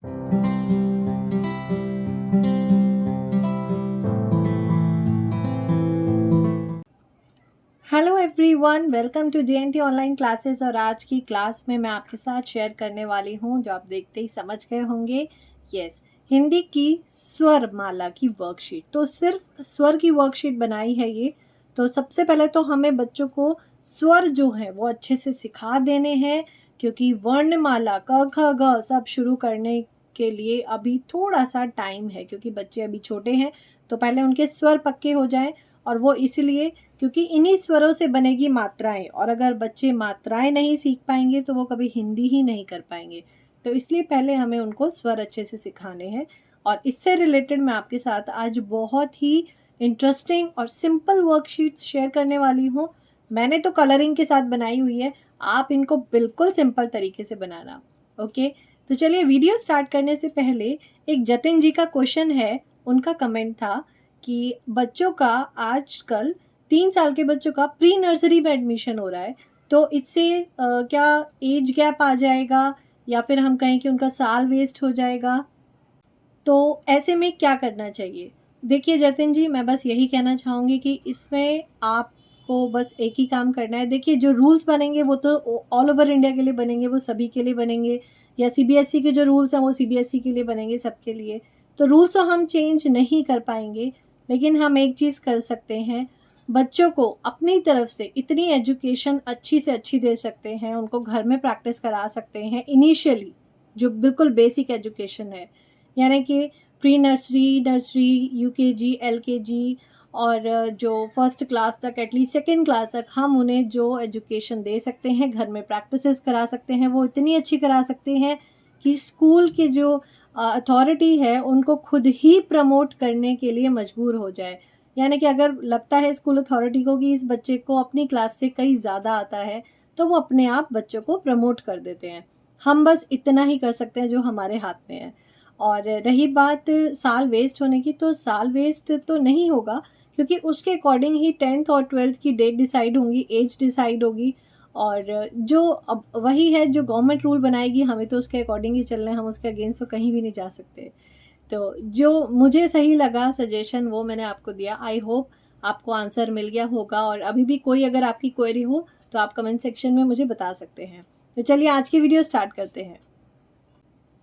Hello everyone, welcome to JNT online classes. और आज की क्लास में मैं आपके साथ शेयर करने वाली हूँ, जो आप देखते ही समझ गए होंगे, यस, हिंदी की स्वर माला की वर्कशीट। तो सिर्फ स्वर की वर्कशीट बनाई है ये। तो सबसे पहले तो हमें बच्चों को स्वर जो है वो अच्छे से सिखा देने हैं, क्योंकि वर्णमाला क ख ग सब शुरू करने के लिए अभी थोड़ा सा टाइम है, क्योंकि बच्चे अभी छोटे हैं। तो पहले उनके स्वर पक्के हो जाएं, और वो इसलिए क्योंकि इन्हीं स्वरों से बनेगी मात्राएं, और अगर बच्चे मात्राएं नहीं सीख पाएंगे तो वो कभी हिंदी ही नहीं कर पाएंगे। तो इसलिए पहले हमें उनको स्वर अच्छे से सिखाने हैं। और इससे रिलेटेड मैं आपके साथ आज बहुत ही इंटरेस्टिंग और सिंपल वर्कशीट्स शेयर करने वाली हूँ। मैंने तो कलरिंग के साथ बनाई हुई है, आप इनको बिल्कुल सिंपल तरीके से बनाना। ओके, तो चलिए वीडियो स्टार्ट करने से पहले एक जतिन जी का क्वेश्चन है। उनका कमेंट था कि बच्चों का आजकल 3 साल के बच्चों का प्री नर्सरी में एडमिशन हो रहा है, तो इससे क्या एज गैप आ जाएगा, या फिर हम कहें कि उनका साल वेस्ट हो जाएगा? तो ऐसे में क्या करना चाहिए? देखिए जतिन जी, मैं बस यही कहना चाहूँगी कि इसमें आपको बस एक ही काम करना है। देखिए, जो रूल्स बनेंगे वो तो ऑल ओवर इंडिया के लिए बनेंगे, वो सभी के लिए बनेंगे, या सीबीएसई के जो रूल्स हैं वो सीबीएसई के लिए बनेंगे, सबके लिए। तो रूल्स तो हम चेंज नहीं कर पाएंगे, लेकिन हम एक चीज़ कर सकते हैं, बच्चों को अपनी तरफ से इतनी एजुकेशन अच्छी से अच्छी दे सकते हैं, उनको घर में प्रैक्टिस करा सकते हैं इनिशियली, जो बिल्कुल बेसिक एजुकेशन है, यानी कि pre nursery, nursery, UKG, LKG, और जो फर्स्ट क्लास तक, एटलीस्ट सेकेंड क्लास तक हम उन्हें जो एजुकेशन दे सकते हैं, घर में प्रैक्टिसेस करा सकते हैं, वो इतनी अच्छी करा सकते हैं कि स्कूल के जो अथॉरिटी है उनको खुद ही प्रमोट करने के लिए मजबूर हो जाए। यानी कि अगर लगता है स्कूल अथॉरिटी को कि इस बच्चे को अपनी क्लास से कहीं ज़्यादा आता है, तो वो अपने आप बच्चों को प्रमोट कर देते हैं। हम बस इतना ही कर सकते हैं जो हमारे हाथ में है। और रही बात साल वेस्ट होने की, तो साल वेस्ट तो नहीं होगा, क्योंकि उसके अकॉर्डिंग ही 10th और 12th की डेट डिसाइड होंगी, एज डिसाइड होगी। और जो अब वही है, जो गवर्नमेंट रूल बनाएगी, हमें तो उसके अकॉर्डिंग ही चलना है, हम उसके अगेंस्ट तो कहीं भी नहीं जा सकते। तो जो मुझे सही लगा सजेशन वो मैंने आपको दिया। आई होप आपको आंसर मिल गया होगा, और अभी भी कोई अगर आपकी क्वेरी हो तो आप कमेंट सेक्शन में मुझे बता सकते हैं। तो चलिए आज की वीडियो स्टार्ट करते हैं।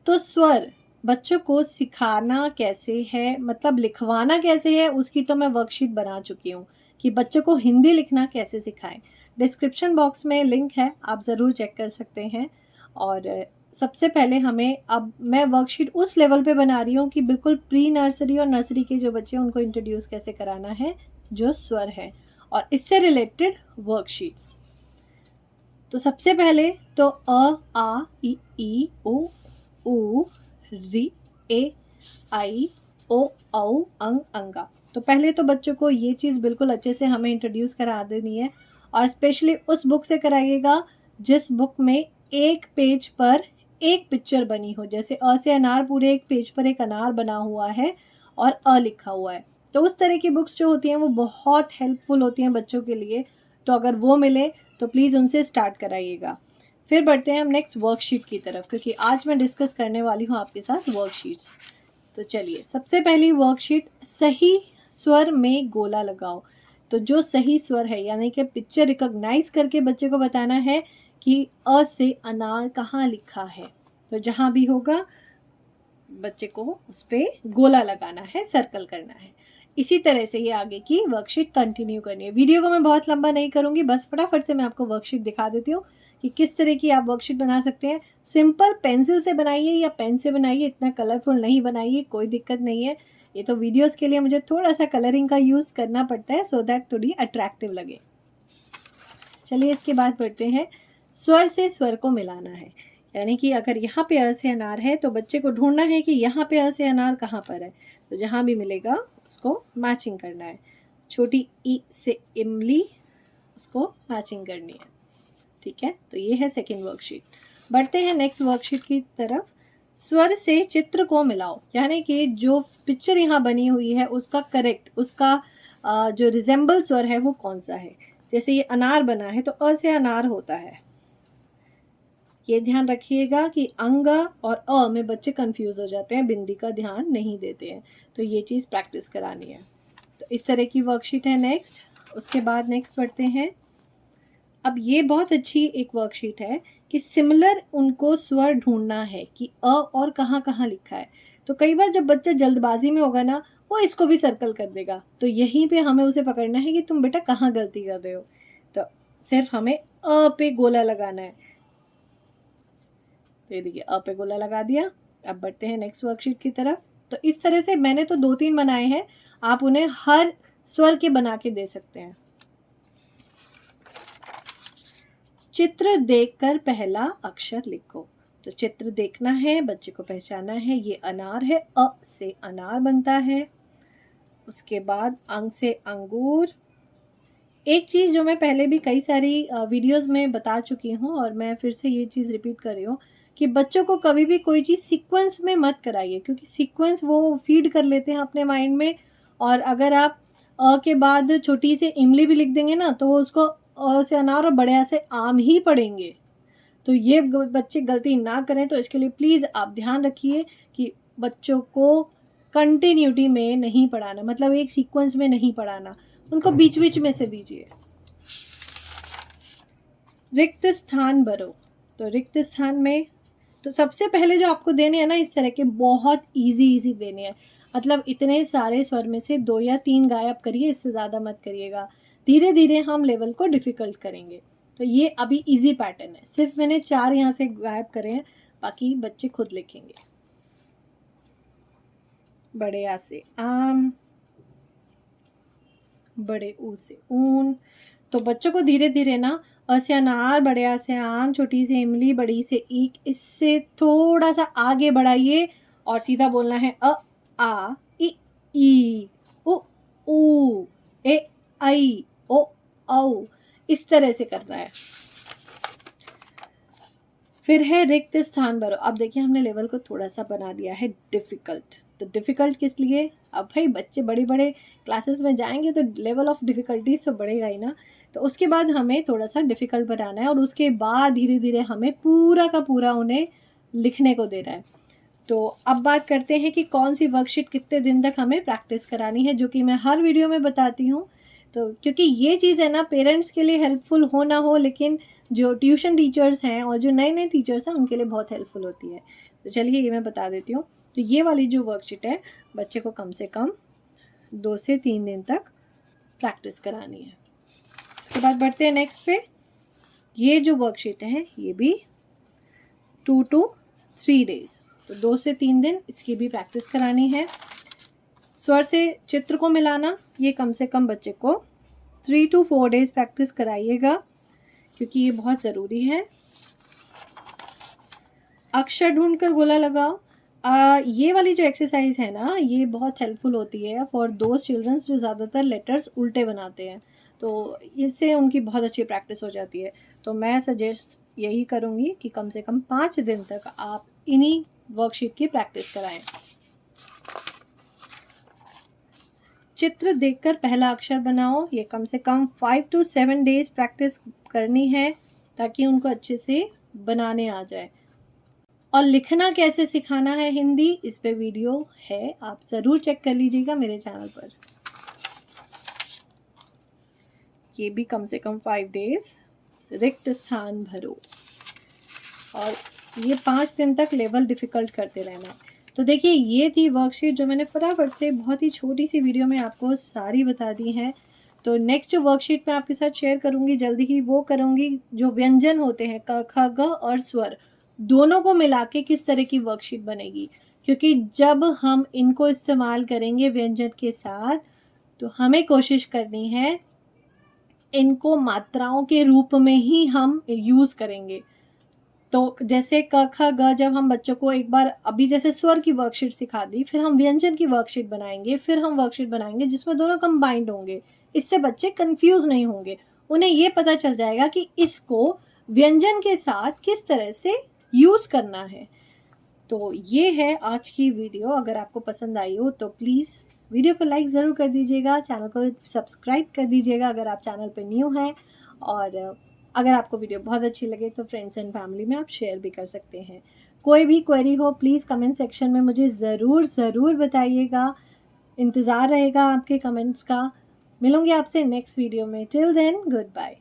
तो स्वर बच्चों को सिखाना कैसे है, मतलब लिखवाना कैसे है, उसकी तो मैं वर्कशीट बना चुकी हूँ कि बच्चों को हिंदी लिखना कैसे सिखाएं। डिस्क्रिप्शन बॉक्स में लिंक है, आप ज़रूर चेक कर सकते हैं। और सबसे पहले हमें, अब मैं वर्कशीट उस लेवल पे बना रही हूँ कि बिल्कुल प्री नर्सरी और नर्सरी के जो बच्चे हैं उनको इंट्रोड्यूस कैसे कराना है, जो स्वर है, और इससे रिलेटेड वर्कशीट्स। तो सबसे पहले तो आ ई ओ ऊ री ए आई ओ औ अंग अंगा। तो पहले तो बच्चों को ये चीज़ बिल्कुल अच्छे से हमें इंट्रोड्यूस करा देनी है, और स्पेशली उस बुक से कराइएगा जिस बुक में एक पेज पर एक पिक्चर बनी हो। जैसे अ से अनार, पूरे एक पेज पर एक अनार बना हुआ है और अ लिखा हुआ है। तो उस तरह की बुक्स जो होती हैं वो बहुत हेल्पफुल होती हैं बच्चों के लिए। तो अगर वो मिले तो प्लीज़ उनसे स्टार्ट कराइएगा। फिर बढ़ते हैं हम नेक्स्ट वर्कशीट की तरफ, क्योंकि आज मैं डिस्कस करने वाली हूँ आपके साथ वर्कशीट्स। तो चलिए, सबसे पहली वर्कशीट, सही स्वर में गोला लगाओ। तो जो सही स्वर है, यानी कि पिक्चर रिकॉग्नाइज करके बच्चे को बताना है कि अ से अनार कहाँ लिखा है। तो जहाँ भी होगा बच्चे को उस पर गोला लगाना है, सर्कल करना है। इसी तरह से ये आगे की वर्कशीट कंटिन्यू करनी है। वीडियो को मैं बहुत लंबा नहीं करूँगी, बस फटाफट से मैं आपको वर्कशीट दिखा देती हूँ कि किस तरह की आप वर्कशीट बना सकते हैं। सिंपल पेंसिल से बनाइए या पेन से बनाइए, इतना कलरफुल नहीं बनाइए, कोई दिक्कत नहीं है। ये तो वीडियोस के लिए मुझे थोड़ा सा कलरिंग का यूज़ करना पड़ता है, सो दैट थोड़ी अट्रैक्टिव लगे। चलिए इसके बाद बढ़ते हैं, स्वर से स्वर को मिलाना है। यानी कि अगर यहाँ पे अ से अनार है तो बच्चे को ढूंढना है कि यहाँ पे अ से अनार कहाँ पर है। तो जहाँ भी मिलेगा उसको मैचिंग करना है। छोटी ई से इमली, उसको मैचिंग करनी है। ठीक है, तो ये है सेकेंड वर्कशीट। बढ़ते हैं नेक्स्ट वर्कशीट की तरफ। स्वर से चित्र को मिलाओ, यानी कि जो पिक्चर यहाँ बनी हुई है उसका करेक्ट, उसका जो रिजेंबल स्वर है वो कौन सा है। जैसे ये अनार बना है तो अ से अनार होता है, ये ध्यान रखिएगा कि अंग और अ में बच्चे कंफ्यूज हो जाते हैं, बिंदी का ध्यान नहीं देते हैं, तो ये चीज़ प्रैक्टिस करानी है। तो इस तरह की वर्कशीट है नेक्स्ट। उसके बाद नेक्स्ट पढ़ते हैं। अब ये बहुत अच्छी एक वर्कशीट है कि सिमिलर उनको स्वर ढूंढना है कि अ और कहाँ कहाँ लिखा है। तो कई बार जब बच्चा जल्दबाजी में होगा ना, वो इसको भी सर्कल कर देगा, तो यहीं पे हमें उसे पकड़ना है कि तुम बेटा कहाँ गलती कर रहे हो। तो सिर्फ हमें अ पे गोला लगाना है। तो ये देखिए अ पे गोला लगा दिया। अब बढ़ते हैं नेक्स्ट वर्कशीट की तरफ। तो इस तरह से मैंने तो 2-3 बनाए हैं, आप उन्हें हर स्वर के बना के दे सकते हैं। चित्र देखकर पहला अक्षर लिखो। तो चित्र देखना है, बच्चे को पहचानना है, ये अनार है, अ से अनार बनता है। उसके बाद अंग से अंगूर। एक चीज़ जो मैं पहले भी कई सारी वीडियोस में बता चुकी हूँ और मैं फिर से ये चीज़ रिपीट कर रही हूँ कि बच्चों को कभी भी कोई चीज़ सीक्वेंस में मत कराइए, क्योंकि सीक्वेंस वो फीड कर लेते हैं अपने माइंड में। और अगर आप अ के बाद छोटी सी इमली भी लिख देंगे ना, तो वो उसको अ से अनार और बड़े आ से आम ही पढ़ेंगे। तो ये बच्चे गलती ना करें, तो इसके लिए प्लीज़ आप ध्यान रखिए कि बच्चों को कंटिन्यूटी में नहीं पढ़ाना, मतलब एक सीक्वेंस में नहीं पढ़ाना, उनको बीच बीच में से दीजिए। रिक्त स्थान भरो। तो रिक्त स्थान में तो सबसे पहले जो आपको देने हैं ना, इस तरह के बहुत इजी देने हैं। मतलब इतने सारे स्वर में से 2 या 3 गायब करिए, इससे ज़्यादा मत करिएगा। धीरे धीरे हम लेवल को डिफ़िकल्ट करेंगे। तो ये अभी इजी पैटर्न है, सिर्फ मैंने 4 यहाँ से गायब करे हैं, बाकी बच्चे खुद लिखेंगे। बड़े आ से आम, बड़े ऊ से ऊन। तो बच्चों को धीरे धीरे ना अ से अनार, बड़े आ से आम, छोटी सी इमली, बड़ी से ईख, इससे थोड़ा सा आगे बढ़ाइए और सीधा बोलना है अ आ इ ई उ ऊ ए आई ओ औ, इस तरह से करना है। फिर है रिक्त स्थान भरो। अब देखिए हमने लेवल को थोड़ा सा बना दिया है डिफ़िकल्ट। तो डिफ़िकल्ट किस लिए? अब भाई बच्चे बड़े बड़े क्लासेस में जाएंगे तो लेवल ऑफ डिफ़िकल्टीज तो बढ़ेगा ही ना। तो उसके बाद हमें थोड़ा सा डिफ़िकल्ट बनाना है और उसके बाद धीरे धीरे हमें पूरा का पूरा उन्हें लिखने को देना है। तो अब बात करते हैं कि कौन सी वर्कशीट कितने दिन तक हमें प्रैक्टिस करानी है, जो कि मैं हर वीडियो में बताती हूँ। तो क्योंकि ये चीज़ है ना, पेरेंट्स के लिए हेल्पफुल हो ना हो, लेकिन जो ट्यूशन टीचर्स हैं और जो नए नए टीचर्स हैं उनके लिए बहुत हेल्पफुल होती है। तो चलिए ये मैं बता देती हूँ। तो ये वाली जो वर्कशीट है, बच्चे को कम से कम 2 से 3 दिन तक प्रैक्टिस करानी है। इसके बाद बढ़ते हैं नेक्स्ट पे। ये जो वर्कशीट है ये भी 2 to 3 डेज, तो 2 से 3 दिन इसकी भी प्रैक्टिस करानी है। स्वर से चित्र को मिलाना, ये कम से कम बच्चे को 3 to 4 डेज प्रैक्टिस कराइएगा, क्योंकि ये बहुत ज़रूरी है। अक्षर ढूंढकर गोला लगाओ। ये वाली जो एक्सरसाइज है ना, ये बहुत हेल्पफुल होती है फॉर दोज चिल्ड्रंस जो ज़्यादातर लेटर्स उल्टे बनाते हैं। तो इससे उनकी बहुत अच्छी प्रैक्टिस हो जाती है। तो मैं सजेस्ट यही करूँगी कि कम से कम 5 दिन तक आप इन्हीं वर्कशीट की प्रैक्टिस कराएं। चित्र देखकर पहला अक्षर बनाओ। ये कम से कम 5 to 7 डेज प्रैक्टिस करनी है, ताकि उनको अच्छे से बनाने आ जाए। और लिखना कैसे सिखाना है हिंदी, इस पे वीडियो है, आप ज़रूर चेक कर लीजिएगा मेरे चैनल पर। ये भी कम से कम 5 डेज। रिक्त स्थान भरो, और ये 5 दिन तक लेवल डिफ़िकल्ट करते रहना। तो देखिए ये थी वर्कशीट जो मैंने फटाफट से बहुत ही छोटी सी वीडियो में आपको सारी बता दी हैं। तो नेक्स्ट जो वर्कशीट मैं आपके साथ शेयर करूँगी जल्दी ही, वो करूँगी जो व्यंजन होते हैं क ख ग और स्वर, दोनों को मिला के किस तरह की वर्कशीट बनेगी। क्योंकि जब हम इनको इस्तेमाल करेंगे व्यंजन के साथ, तो हमें कोशिश करनी है इनको मात्राओं के रूप में ही हम यूज़ करेंगे। तो जैसे क ख ग जब हम बच्चों को एक बार अभी जैसे स्वर की वर्कशीट सिखा दी, फिर हम व्यंजन की वर्कशीट बनाएंगे, फिर हम वर्कशीट बनाएंगे जिसमें दोनों कंबाइंड होंगे। इससे बच्चे कंफ्यूज नहीं होंगे, उन्हें ये पता चल जाएगा कि इसको व्यंजन के साथ किस तरह से यूज़ करना है। तो ये है आज की वीडियो। अगर आपको पसंद आई हो तो प्लीज़ वीडियो को लाइक ज़रूर कर दीजिएगा, चैनल को सब्सक्राइब कर दीजिएगा अगर आप चैनल पे न्यू हैं, और अगर आपको वीडियो बहुत अच्छी लगे तो फ्रेंड्स एंड फैमिली में आप शेयर भी कर सकते हैं। कोई भी क्वेरी हो प्लीज़ कमेंट सेक्शन में मुझे ज़रूर बताइएगा। इंतज़ार रहेगा आपके कमेंट्स का। मिलूंगी आपसे नेक्स्ट वीडियो में। Till then good bye.